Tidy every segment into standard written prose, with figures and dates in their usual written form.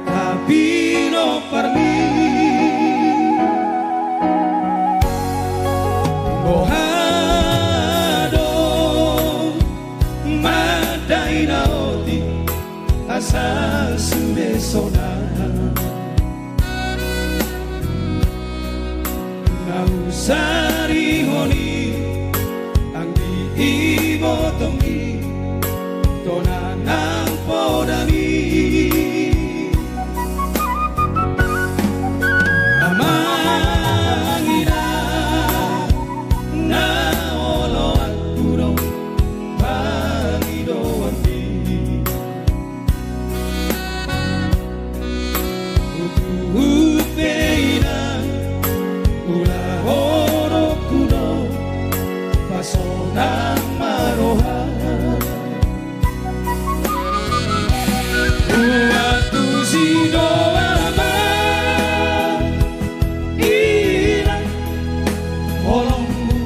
Bertabino parmi Bohado Madaina oti Asal sude sona Nausari honi Anggi ibotongi Tonanang podami Amangina Na olo akuro Pagido andi Upeina Ula oro kudo Pasonang maroha Uatu sido ama Ira Olongmu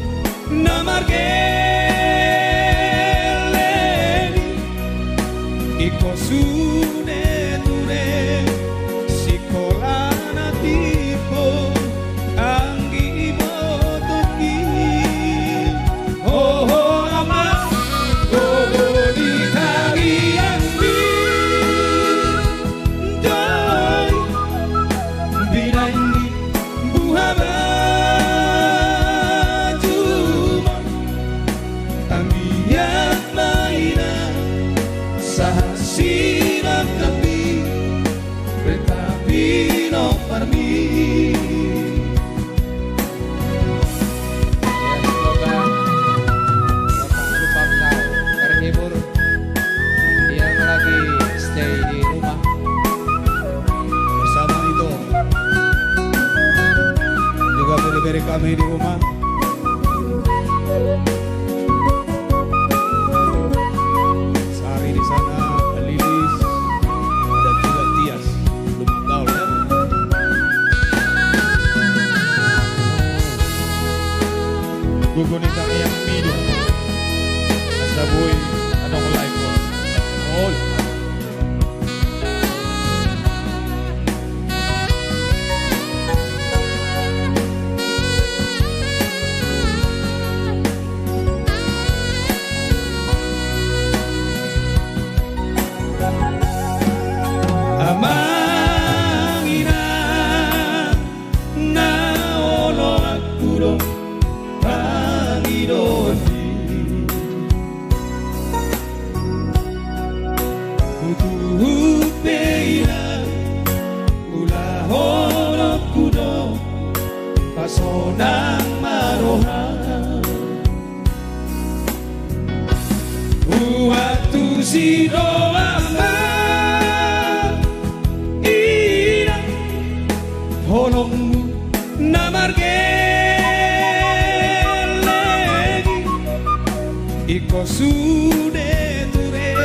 namargeleni Iko sune ture Sikolana tipo Anggi motoki Oh ama Gogo di kagi anggi Joy Binaini buhaba Juma Ambiat maina Sahasina kapi Bertabino parmi Ya, semoga Bapak Supamna terhibur yang lagi stay di rumah. Bersama itu juga beri-beri kami di rumah Sari di sana, Lilis dan juga Tias belum gaul ya. Gugunita yang minum Asaboy anong live mo all Amangina na olo akuro pangidoni Utuhupeina ula olo kudo pasonang maroha Uatu sido ama Holongmu namargeleni Iko sude ture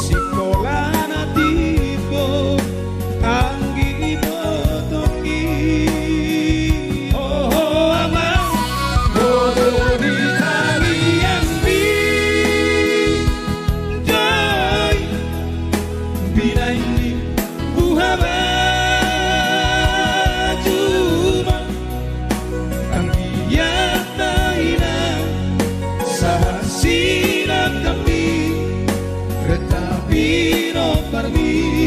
Sikolana tipo Anggi botoki Oh ama Bodo di kali ambi Joy Binaini buhaba Sahasina kami Bertabino parmi